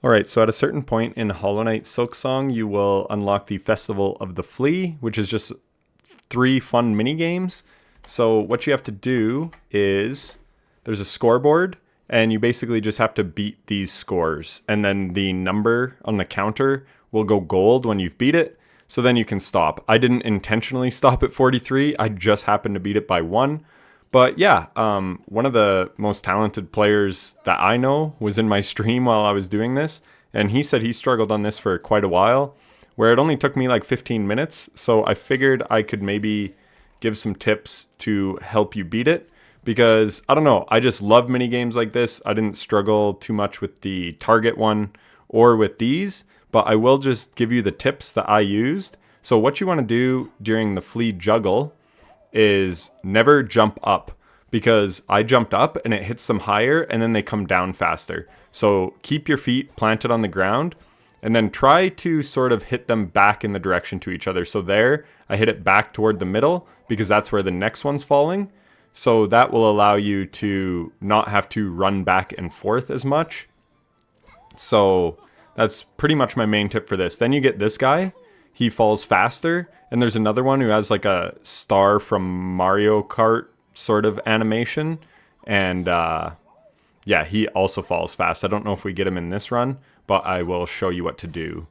Alright, so at a certain point in Hollow Knight Silksong, you will unlock the Festival of the Flea, which is just 3 fun mini games. So what you have to do is there's a scoreboard, and you basically just have to beat these scores, and then the number on the counter will go gold when you've beat it. So then you can stop. I didn't intentionally stop at 43. I just happened to beat it by 1. But yeah, one of the most talented players that I know was in my stream while I was doing this, and he said he struggled on this for quite a while, where it only took me like 15 minutes. So I figured I could maybe give some tips to help you beat it, because I don't know, I just love mini games like this. I didn't struggle too much with the target one or with these, but I will just give you the tips that I used. So what you want to do during the flea juggle is never jump up, because I jumped up and it hits them higher and then they come down faster. So keep your feet planted on the ground and then try to sort of hit them back in the direction to each other. So there, I hit it back toward the middle because that's where the next one's falling. So that will allow you to not have to run back and forth as much. So that's pretty much my main tip for this. Then you get this guy. He falls faster. And there's another one who has like a star from Mario Kart sort of animation. And yeah, he also falls fast. I don't know if we get him in this run, but I will show you what to do.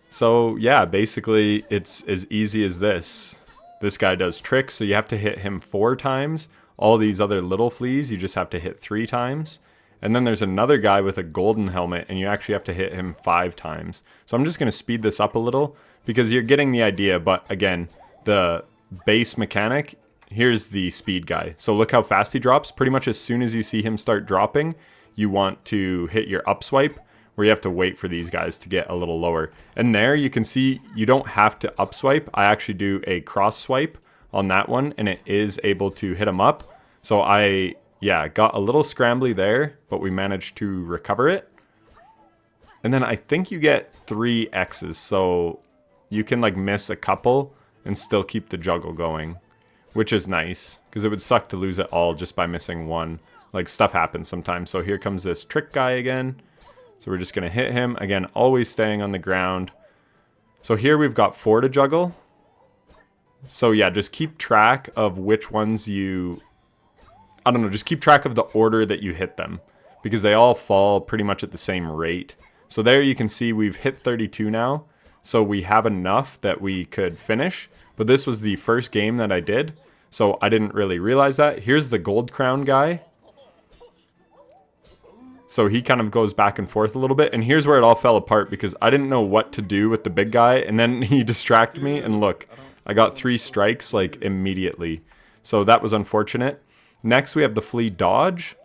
So yeah, basically it's as easy as this. This guy does tricks, so you have to hit him 4 times. All these other little fleas, you just have to hit 3 times. And then there's another guy with a golden helmet, and you actually have to hit him 5 times. So I'm just going to speed this up a little, because you're getting the idea. But again, the base mechanic, here's the speed guy. So look how fast he drops. Pretty much as soon as you see him start dropping, you want to hit your up swipe, where you have to wait for these guys to get a little lower. And there you can see you don't have to up swipe. I actually do a cross swipe on that one, and it is able to hit him up. So I, yeah, got a little scrambly there, but we managed to recover it. And then I think you get 3 X's, so you can like miss a couple and still keep the juggle going, which is nice, because it would suck to lose it all just by missing one. Like, stuff happens sometimes. So here comes this trick guy again. So we're just going to hit him. Again, always staying on the ground. So here we've got 4 to juggle. So yeah, just keep track of which ones you... I don't know, just keep track of the order that you hit them, because they all fall pretty much at the same rate. So there you can see we've hit 32 now. So we have enough that we could finish. But this was the first game that I did, so I didn't really realize that. Here's the gold crown guy. So he kind of goes back and forth a little bit. And here's where it all fell apart, because I didn't know what to do with the big guy. And then he distracted me. And look, I got 3 strikes like immediately. So that was unfortunate. Next, we have the flea dodge.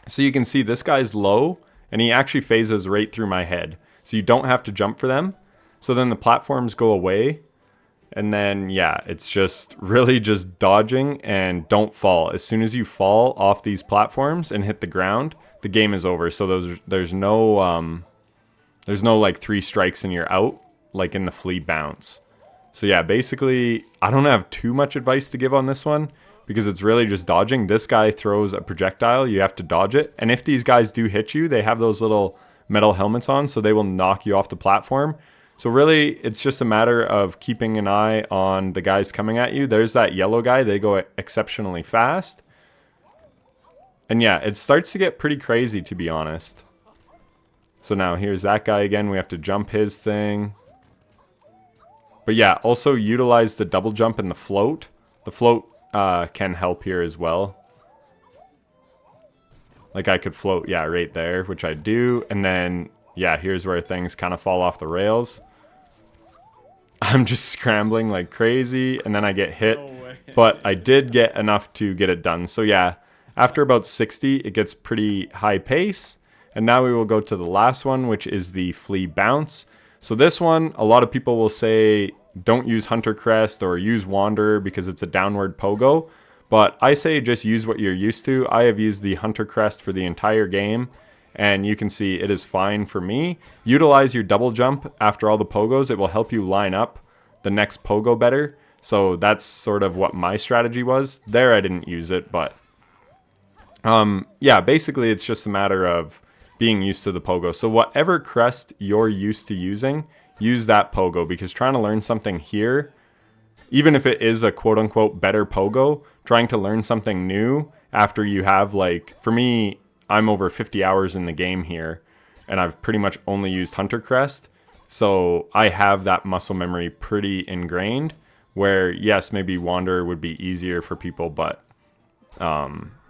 So you can see this guy's low, and he actually phases right through my head. So you don't have to jump for them. So then the platforms go away. And then, yeah, it's just really just dodging and don't fall. As soon as you fall off these platforms and hit the ground, the game is over. So there's no like 3 strikes and you're out, like in the flea bounce. So yeah, basically, I don't have too much advice to give on this one, because it's really just dodging. This guy throws a projectile, you have to dodge it. And if these guys do hit you, they have those little metal helmets on, so they will knock you off the platform. So really, it's just a matter of keeping an eye on the guys coming at you. There's that yellow guy. They go exceptionally fast. And yeah, it starts to get pretty crazy, to be honest. So now here's that guy again. We have to jump his thing. But yeah, also utilize the double jump and the float. The float can help here as well. Like I could float, yeah, right there, which I do. And then, yeah, here's where things kind of fall off the rails. I'm just scrambling like crazy, and then I get hit. No, but I did get enough to get it done. So yeah, after about 60, it gets pretty high pace. And now we will go to the last one, which is the flea bounce. So this one, a lot of people will say don't use Hunter Crest or use Wanderer because it's a downward pogo. But I say just use what you're used to. I have used the Hunter Crest for the entire game, and you can see it is fine for me. Utilize your double jump after all the pogos. It will help you line up the next pogo better. So that's sort of what my strategy was. There I didn't use it, but yeah, basically it's just a matter of being used to the pogo. So whatever crest you're used to using, use that pogo, because trying to learn something here, even if it is a quote unquote better pogo, trying to learn something new after you have, like, for me, I'm over 50 hours in the game here, and I've pretty much only used Hunter Crest. So I have that muscle memory pretty ingrained, where yes, maybe Wanderer would be easier for people, but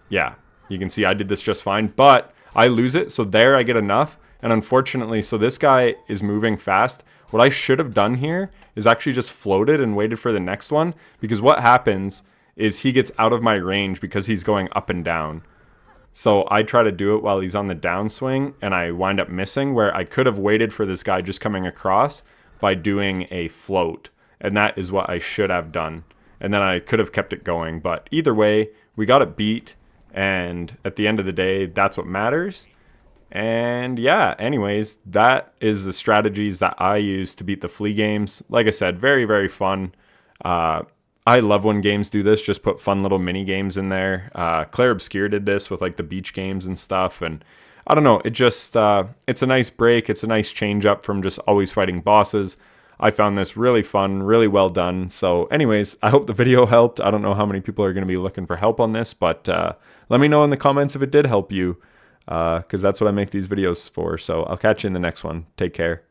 yeah, you can see I did this just fine, but I lose it. So there I get enough. And unfortunately, so this guy is moving fast. What I should have done here is actually just floated and waited for the next one, because what happens is he gets out of my range because he's going up and down. So I try to do it while he's on the downswing, and I wind up missing, where I could have waited for this guy just coming across by doing a float. And that is what I should have done. And then I could have kept it going. But either way, we got it beat. And at the end of the day, that's what matters. And yeah, anyways, that is the strategies that I use to beat the flea games. Like I said, very, very fun. I love when games do this, just put fun little mini games in there. Claire Obscure did this with like the beach games and stuff. And I don't know, it just, it's a nice break. It's a nice change up from just always fighting bosses. I found this really fun, really well done. So anyways, I hope the video helped. I don't know how many people are going to be looking for help on this, but let me know in the comments if it did help you, because that's what I make these videos for. So I'll catch you in the next one. Take care.